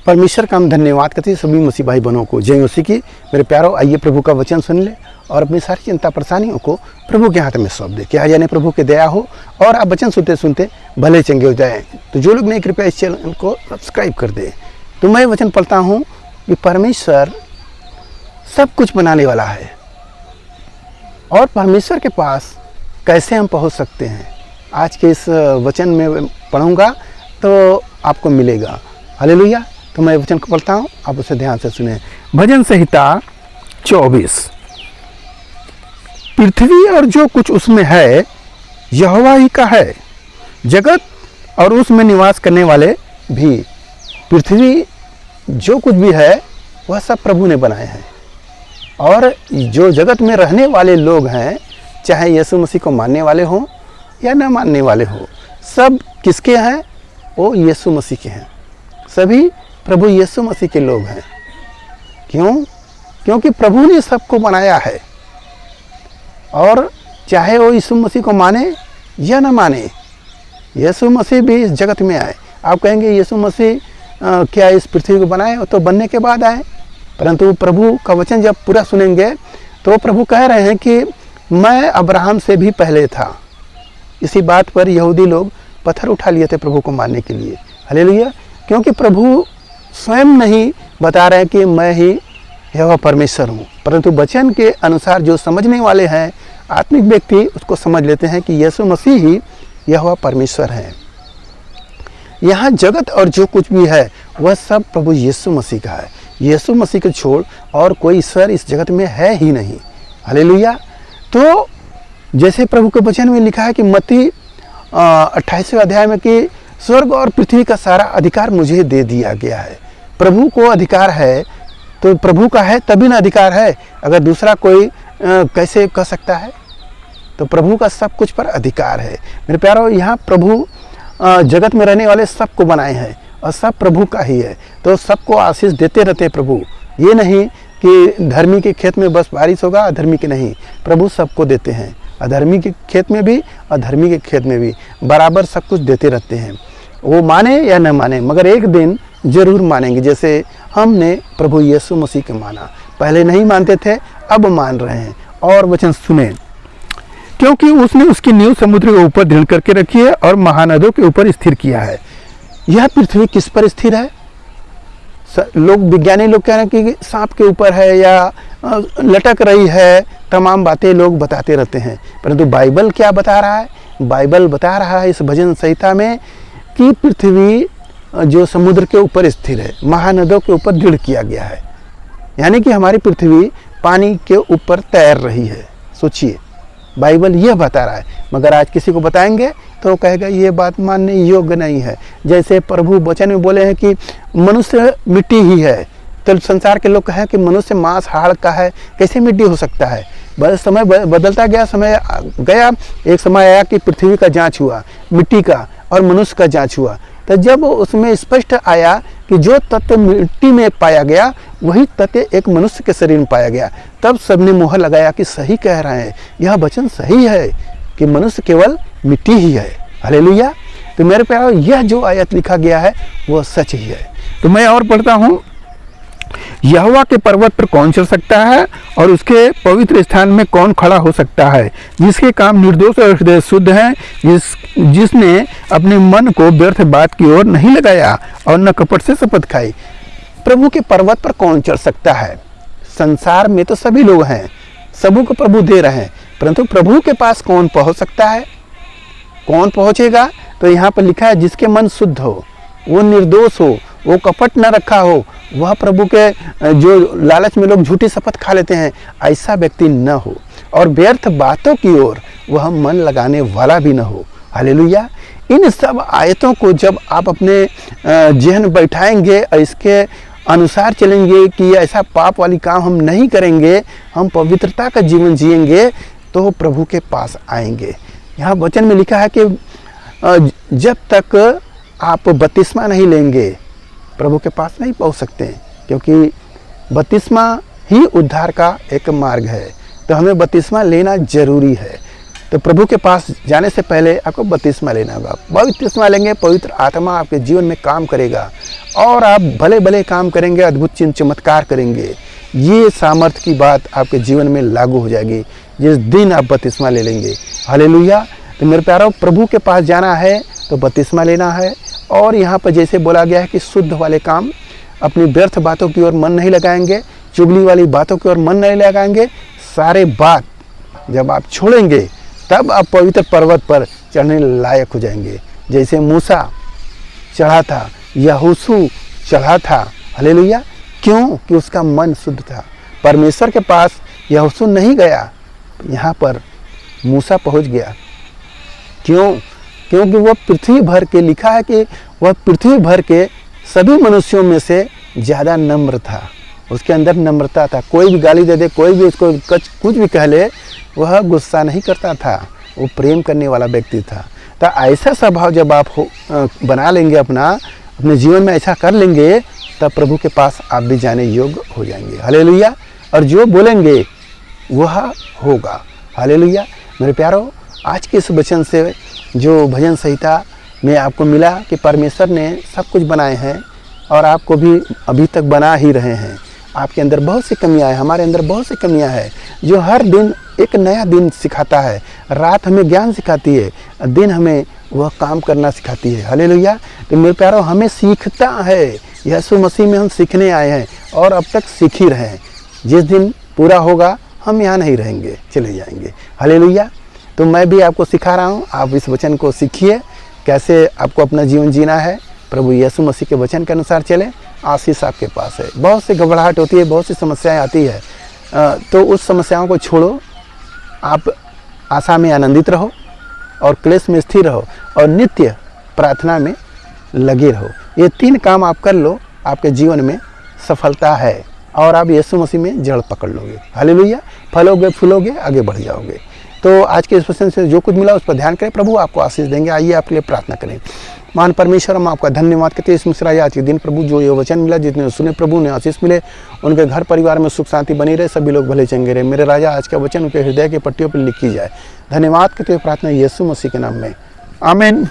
परमेश्वर का हम धन्यवाद करते हैं सभी मसीह भाई बहनों को। जय मसीह की। मेरे प्यारों, आइए प्रभु का वचन सुन ले और अपनी सारी चिंता परेशानियों को प्रभु के हाथ में सौंप दे। क्या जाने प्रभु की दया हो और आप वचन सुनते सुनते भले चंगे हो जाएं। तो जो लोग नहीं, कृपया इस चैनल को सब्सक्राइब कर दे। तो मैं वचन पढ़ता हूँ कि परमेश्वर सब कुछ बनाने वाला है और परमेश्वर के पास कैसे हम पहुँच सकते हैं, आज के इस वचन में पढ़ूंगा तो आपको मिलेगा। हालेलुया। तो मैं वचन को पढ़ता हूँ, आप उसे ध्यान से सुने। भजन संहिता 24। पृथ्वी और जो कुछ उसमें है यहोवा ही का है, जगत और उसमें निवास करने वाले भी। पृथ्वी जो कुछ भी है वह सब प्रभु ने बनाए हैं, और जो जगत में रहने वाले लोग हैं, चाहे यीशु मसीह को मानने वाले हों या न मानने वाले हों, सब किसके हैं? वो यीशु मसीह के हैं। सभी प्रभु यीशु मसीह के लोग हैं। क्यों? क्योंकि प्रभु ने सबको बनाया है, और चाहे वो यीशु मसीह को माने या न माने, यीशु मसीह भी इस जगत में आए। आप कहेंगे यीशु मसीह क्या इस पृथ्वी को बनाए? तो बनने के बाद आए, परंतु प्रभु का वचन जब पूरा सुनेंगे तो प्रभु कह रहे हैं कि मैं अब्राहम से भी पहले था। इसी बात पर यहूदी लोग पत्थर उठा लिए थे प्रभु को मारने के लिए। हालेलुया। क्योंकि प्रभु स्वयं नहीं बता रहे कि मैं ही यहोवा परमेश्वर हूँ, परंतु वचन के अनुसार जो समझने वाले हैं, आत्मिक व्यक्ति उसको समझ लेते हैं कि यीशु मसीह ही यहोवा परमेश्वर है। यहाँ जगत और जो कुछ भी है वह सब प्रभु यीशु मसीह का है। यीशु मसीह को छोड़ और कोई ईश्वर इस जगत में है ही नहीं। हालेलुया। तो जैसे प्रभु के वचन में लिखा है कि मत्ती 28वें अध्याय में कि स्वर्ग और पृथ्वी का सारा अधिकार मुझे दे दिया गया है। प्रभु को अधिकार है तो प्रभु का है तभी ना अधिकार है। अगर दूसरा कोई कैसे कह सकता है? तो प्रभु का सब कुछ पर अधिकार है। मेरे प्यारों, यहाँ प्रभु जगत में रहने वाले सबको बनाए हैं और सब प्रभु का ही है, तो सबको आशीष देते रहते प्रभु। ये नहीं कि धर्मी के खेत में बस बारिश होगा, अधर्मी के नहीं। प्रभु सबको देते हैं, अधर्मी के खेत में भी और धर्मी के खेत में भी बराबर सब कुछ देते रहते हैं। वो माने या न माने, मगर एक दिन जरूर मानेंगे। जैसे हमने प्रभु यीशु मसीह के माना, पहले नहीं मानते थे, अब मान रहे हैं। और वचन सुने, क्योंकि उसने उसकी नींव समुद्र के ऊपर दृढ़ करके रखी है और महानदों के ऊपर स्थिर किया है। यह पृथ्वी किस पर स्थिर है? लोग, विज्ञानी लोग कह रहे हैं कि सांप के ऊपर है या लटक रही है। तमाम बातें लोग बताते रहते हैं, परंतु बाइबल क्या बता रहा है? बाइबल बता रहा है इस भजन संहिता में कि पृथ्वी जो समुद्र के ऊपर स्थिर है, महानदों के ऊपर दृढ़ किया गया है। यानी कि हमारी पृथ्वी पानी के ऊपर तैर रही है। सोचिए, बाइबल यह बता रहा है। मगर आज किसी को बताएंगे तो कहेगा ये बात मानने योग्य नहीं है। जैसे प्रभु वचन में बोले हैं कि मनुष्य मिट्टी ही है, तो संसार के लोग कहें कि मनुष्य मांस हाड़ का है, कैसे मिट्टी हो सकता है? बस समय बदलता गया, समय गया, एक समय आया कि पृथ्वी का जांच हुआ, मिट्टी का और मनुष्य का जांच हुआ। तो जब उसमें स्पष्ट आया कि जो तत्व मिट्टी में पाया गया वही तत्व एक मनुष्य के शरीर में पाया गया, तब सबने मुहर लगाया कि सही कह रहे हैं, यह वचन सही है कि मनुष्य केवल मिट्टी ही है। हालेलुया। तो मेरे प्यारों, यह जो आयत लिखा गया है वह सच ही है। तो मैं और पढ़ता हूँ, यहोवा के पर्वत पर कौन चढ़ सकता है और उसके पवित्र स्थान में कौन खड़ा हो सकता है? जिसके काम निर्दोष और हृदय शुद्ध हैं, जिसने अपने मन को व्यर्थ बात की ओर नहीं लगाया और न कपट से शपथ खाई। प्रभु के पर्वत पर कौन चढ़ सकता है? संसार में तो सभी लोग हैं, सबों को प्रभु दे रहे हैं, परंतु प्रभु के पास कौन पहुंच सकता है? कौन पहुंचेगा? तो यहाँ पर लिखा है जिसके मन शुद्ध हो, वो निर्दोष हो, वो कपट न रखा हो, वह प्रभु के जो लालच में लोग झूठी शपथ खा लेते हैं, ऐसा व्यक्ति न हो, और व्यर्थ बातों की ओर वह मन लगाने वाला भी न हो। हालेलुया। इन सब आयतों को जब आप अपने जहन बैठाएंगे और इसके अनुसार चलेंगे कि ऐसा पाप वाली काम हम नहीं करेंगे, हम पवित्रता का जीवन जिएंगे, तो प्रभु के पास आएंगे। यहाँ वचन में लिखा है कि जब तक आप बपतिस्मा नहीं लेंगे प्रभु के पास नहीं पहुंच सकते, क्योंकि बपतिस्मा ही उद्धार का एक मार्ग है। तो हमें बपतिस्मा लेना जरूरी है। तो प्रभु के पास जाने से पहले आपको बपतिस्मा लेना होगा। बपतिस्मा लेंगे, पवित्र आत्मा आपके जीवन में काम करेगा और आप भले भले काम करेंगे, अद्भुत चिन्ह चमत्कार करेंगे। ये सामर्थ्य की बात आपके जीवन में लागू हो जाएगी जिस दिन आप बपतिस्मा ले लेंगे। हालेलुया। तो मेरे प्यारों, प्रभु के पास जाना है तो बपतिस्मा लेना है। और यहाँ पर जैसे बोला गया है कि शुद्ध वाले काम, अपनी व्यर्थ बातों की ओर मन नहीं लगाएंगे, चुगली वाली बातों की ओर मन नहीं लगाएंगे। सारे बात जब आप छोड़ेंगे तब आप पवित्र पर्वत पर चढ़ने लायक हो जाएंगे। जैसे मूसा चढ़ा था, यहोशू चढ़ा था। हालेलुया। क्यों? कि उसका मन शुद्ध था। परमेश्वर के पास यहोशू नहीं गया, यहाँ पर मूसा पहुँच गया। क्यों? क्योंकि वह पृथ्वी भर के, लिखा है कि वह पृथ्वी भर के सभी मनुष्यों में से ज़्यादा नम्र था। उसके अंदर नम्रता था। कोई भी गाली दे दे, कोई भी उसको कुछ भी कह ले, वह गुस्सा नहीं करता था। वो प्रेम करने वाला व्यक्ति था। तो ऐसा स्वभाव जब आप बना लेंगे, अपने जीवन में ऐसा कर लेंगे, तब प्रभु के पास आप भी जाने योग्य हो जाएंगे। हालेलुया। और जो बोलेंगे वह होगा। हालेलुया। मेरे प्यारों, आज के इस वचन से जो भजन संहिता में आपको मिला कि परमेश्वर ने सब कुछ बनाए हैं और आपको भी अभी तक बना ही रहे हैं। आपके अंदर बहुत सी कमियां हैं, हमारे अंदर बहुत सी कमियां हैं, जो हर दिन एक नया दिन सिखाता है। रात हमें ज्ञान सिखाती है, दिन हमें वह काम करना सिखाती है। हालेलुया। तो मेरे प्यारों, हमें सीखता है। यीशु मसीह में हम सीखने आए हैं और अब तक सीख ही रहे हैं। जिस दिन पूरा होगा हम यहाँ नहीं रहेंगे, चले जाएंगे। हालेलुया। तो मैं भी आपको सिखा रहा हूँ, आप इस वचन को सीखिए, कैसे आपको अपना जीवन जीना है। प्रभु यीशु मसीह के वचन के अनुसार चले, आशीष आपके पास है। बहुत सी घबराहट होती है, बहुत सी समस्याएं आती है, तो उस समस्याओं को छोड़ो। आप आशा में आनंदित रहो और क्लेश में स्थिर रहो और नित्य प्रार्थना में लगे रहो। ये 3 काम आप कर लो, आपके जीवन में सफलता है और आप यीशु मसीह में जड़ पकड़ लोगे। हालेलुया। फलोगे, फूलोगे, आगे बढ़ जाओगे। तो आज के इस वचन से जो कुछ मिला उस पर ध्यान करें, प्रभु आपको आशीष देंगे। आइए आपके लिए प्रार्थना करें। महान परमेश्वर, हम आपका धन्यवाद करते हैं इस मिश्रा आज के दिन प्रभु, जो ये वचन मिला, जितने सुने प्रभु ने आशीष मिले, उनके घर परिवार में सुख शांति बनी रहे, सभी लोग भले चंगे रहे। मेरे राजा, आज का वचन उनके हृदय के पट्टियों पर लिखी जाए। धन्यवाद करते हुए प्रार्थना यीशु मसीह के नाम में, आमीन।